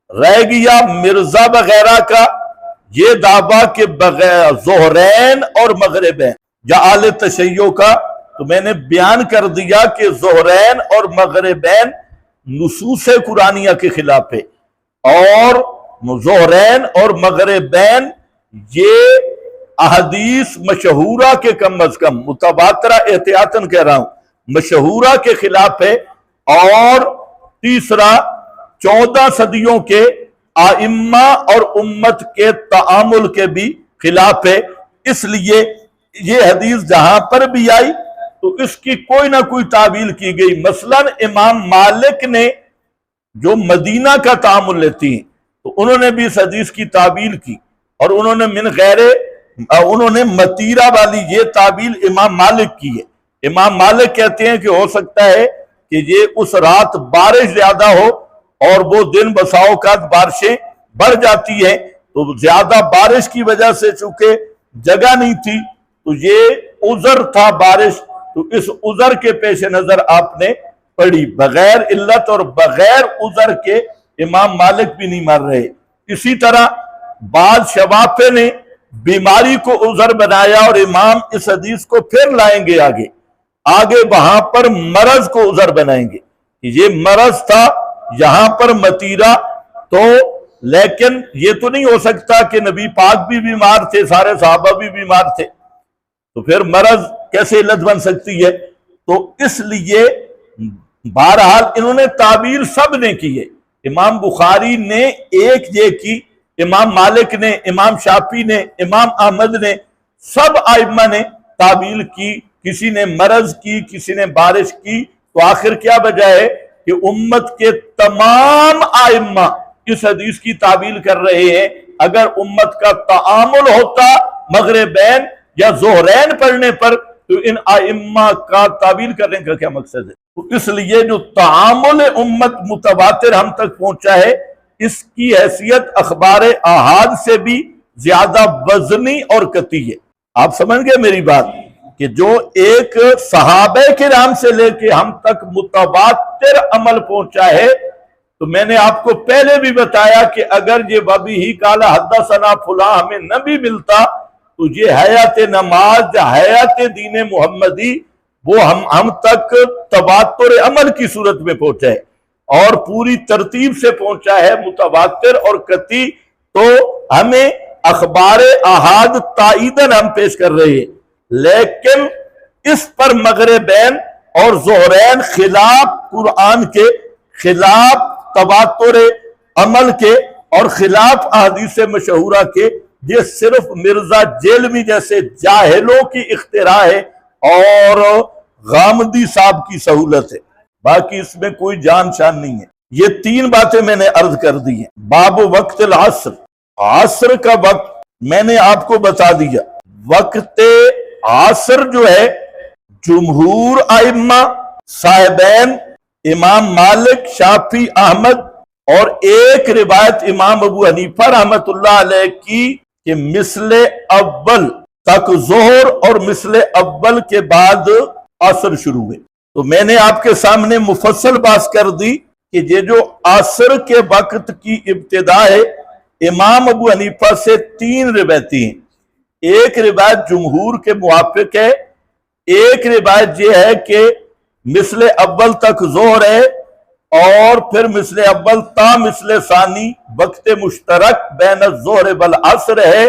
رہ گیا مرزا وغیرہ کا یہ دعویٰ کہ بغیر ظہرین اور مغربین یا اہل تشیع کا، تو میں نے بیان کر دیا کہ ظہرین اور مغربین نصوص قرآنیہ کے خلاف ہے، اور ظہرین اور مغربین یہ احادیث مشہورہ کے کم از کم، متواترہ احتیاطاً کہہ رہا ہوں، مشہورہ کے خلاف ہے، اور تیسرا 14 صدیوں کے ائمہ اور امت کے تعامل کے بھی خلاف ہے۔ اس لیے یہ حدیث جہاں پر بھی آئی تو اس کی کوئی نہ کوئی تعویل کی گئی۔ مثلا امام مالک نے جو مدینہ کا تعامل لیتی ہیں تو انہوں نے بھی اس حدیث کی تعویل کی، اور انہوں نے متیرہ والی یہ تعویل امام مالک کی ہے۔ امام مالک کہتے ہیں کہ ہو سکتا ہے کہ یہ اس رات بارش زیادہ ہو اور وہ دن بسا اوقات بارشیں بڑھ جاتی ہیں، تو زیادہ بارش کی وجہ سے چونکہ جگہ نہیں تھی تو یہ عذر تھا بارش، تو اس عذر کے پیش نظر آپ نے پڑھی۔ بغیر علت اور بغیر عذر کے امام مالک بھی نہیں مر رہے۔ اسی طرح بعض شوافع نے بیماری کو عذر بنایا، اور امام اس حدیث کو پھر لائیں گے آگے وہاں پر مرض کو عذر بنائیں گے، یہ مرض تھا یہاں پر متیرہ، تو لیکن یہ تو نہیں ہو سکتا کہ نبی پاک بھی بیمار تھے، سارے صحابہ بھی بیمار تھے، تو پھر مرض کیسے علت بن سکتی ہے؟ تو اس لیے بہرحال انہوں نے تعبیر سب نے کی ہے۔ امام بخاری نے ایک یہ کی، امام مالک نے، امام شافعی نے، امام احمد نے، سب ائمہ نے تعبیر کی، کسی نے مرض کی، کسی نے بارش کی۔ تو آخر کیا وجہ ہے کہ امت کے تمام ائمہ اس حدیث کی تعبیر کر رہے ہیں۔ اگر امت کا تعامل ہوتا مغربین یا ظہرین پڑھنے پر تو ان ائمہ کا تعبیر کرنے کا کیا مقصد ہے؟ تو اس لیے جو تعامل امت متواتر ہم تک پہنچا ہے، اس کی حیثیت اخبار احاد سے بھی زیادہ وزنی اور قطعی ہے۔ آپ سمجھ گئے میری بات کہ جو ایک صحابہ کرام سے لے کے ہم تک متواتر عمل پہنچا ہے، تو میں نے آپ کو پہلے بھی بتایا کہ اگر یہ وبہ قال حدثنا فلاں ہمیں نہ بھی ملتا تو یہ حیات نماز یا حیات دین محمدی وہ ہم تک تواتر عمل کی صورت میں پہنچا ہے، اور پوری ترتیب سے پہنچا ہے متواتر اور قطعی۔ تو ہمیں اخبار احاد تائیدن ہم پیش کر رہے ہیں، لیکن اس پر مغربین اور ظہرین خلاف قرآن کے، خلاف تواتر عمل کے، اور خلاف احادیث مشہورہ کے، یہ صرف مرزا جیلوی جیسے جاہلوں کی اختراع ہے اور غامدی صاحب کی سہولت ہے، باقی اس میں کوئی جان شان نہیں ہے۔ یہ 3 باتیں میں نے عرض کر دی ہیں۔ باب وقت العصر، عصر کا وقت میں نے آپ کو بتا دیا۔ وقت عصر جو ہے جمہور ائمہ صاحبین امام مالک، شافعی، احمد، اور ایک روایت امام ابو حنیفہ رحمت اللہ علیہ کی کہ مثل اول تک ظہر اور مثل اول کے بعد عصر شروع ہوئے۔ تو میں نے آپ کے سامنے مفصل بات کر دی کہ یہ جو عصر کے وقت کی ابتدا ہے، امام ابو حنیفہ سے 3 روایتیں ہیں۔ ایک روایت جمہور کے موافق ہے، ایک روایت یہ ہے کہ مثل اول تک ظہر ہے، اور پھر مثل اول تا مثل ثانی وقت مشترک بین الظہر والعصر ہے،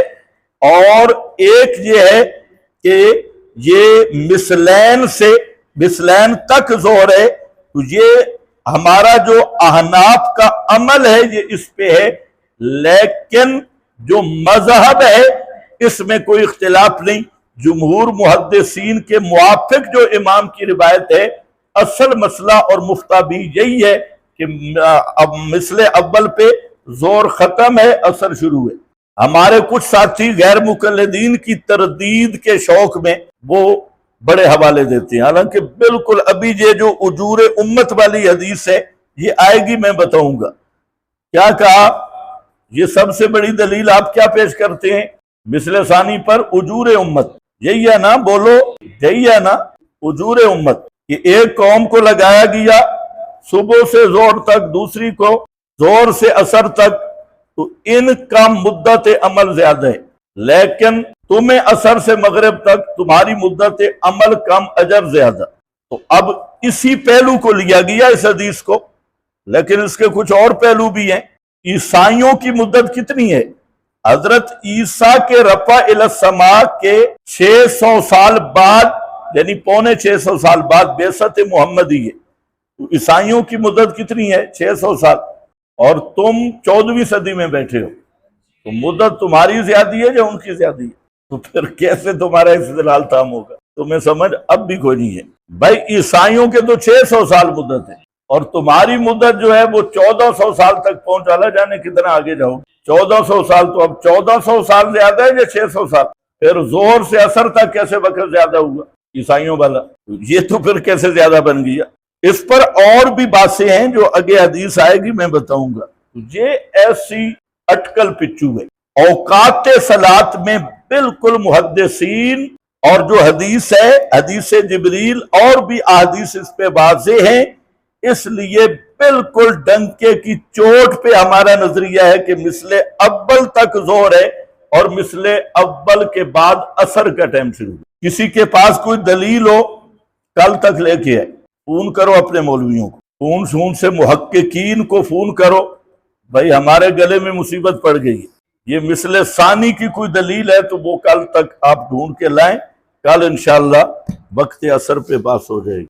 اور ایک یہ ہے کہ یہ مثلین سے مثلین تک ظہر ہے۔ تو یہ ہمارا جو احناف کا عمل ہے یہ اس پہ ہے، لیکن جو مذہب ہے اس میں کوئی اختلاف نہیں۔ جمہور محدثین کے موافق جو امام کی روایت ہے، اصل مسئلہ اور مفتہ بھی یہی ہے کہ اب مثل اول پہ زور ختم ہے، عصر شروع ہے۔ ہمارے کچھ ساتھی غیر مقلدین کی تردید کے شوق میں وہ بڑے حوالے دیتے ہیں، حالانکہ بالکل ابھی یہ جو اجور امت والی حدیث ہے یہ آئے گی، میں بتاؤں گا۔ کیا کہا؟ یہ سب سے بڑی دلیل آپ کیا پیش کرتے ہیں مثل ثانی پر؟ اجور امت، یہی ہے نا؟ بولو، یہی ہے نا اجور امت؟ کہ ایک قوم کو لگایا گیا صبح سے زور تک، دوسری کو زور سے اثر تک تو ان کا مدت عمل زیادہ ہے، لیکن تمہیں اثر سے مغرب تک تمہاری مدت عمل کم، اجر زیادہ۔ تو اب اسی پہلو کو لیا گیا اس حدیث کو، لیکن اس کے کچھ اور پہلو بھی ہیں۔ عیسائیوں کی مدت کتنی ہے؟ حضرت عیسیٰ کے رفع الی السماء کے 600 سال بعد، یعنی پونے 600 سال بعد بعثت محمدی ہے۔ تو عیسائیوں کی مدت کتنی ہے؟ 600 سال، اور تم 14ویں صدی میں بیٹھے ہو، تو مدت تمہاری زیادی ہے یا ان کی زیادی ہے؟ تو پھر کیسے تمہارا استدلال تام ہوگا؟ تمہیں سمجھ اب بھی کوئی نہیں ہے بھائی۔ عیسائیوں کے تو 600 سال مدت ہے، اور تمہاری مدت جو ہے وہ 1400 سال تک پہنچ والا، جانے کتنا آگے جاؤ۔ 1400 سال، تو اب 1400 سال زیادہ ہے یا 600 سال؟ پھر ظہر سے عصر تک کیسے وقت زیادہ ہوا عیسائیوں والا؟ یہ تو پھر کیسے زیادہ بن گیا؟ اس پر اور بھی باتیں ہیں جو آگے حدیث آئے گی، میں بتاؤں گا۔ یہ ایسی اٹکل پچو ہے۔ اوقات صلاۃ میں بالکل محدثین اور جو حدیث ہے، حدیث جبریل اور بھی احادیث اس پہ واضح ہیں، اس لیے بالکل ڈنکے کی چوٹ پہ ہمارا نظریہ ہے کہ مثل اول تک ظہر ہے، اور مثل اول کے بعد عصر کا ٹائم شروع ہے۔ کسی کے پاس کوئی دلیل ہو کل تک لے کے آئے، فون کرو اپنے مولویوں کو، فون سے محققین کو فون کرو، بھائی ہمارے گلے میں مصیبت پڑ گئی ہے، یہ مثل ثانی کی کوئی دلیل ہے تو وہ کل تک آپ ڈھونڈ کے لائیں، کل انشاءاللہ وقت عصر پہ بات ہو جائے گی۔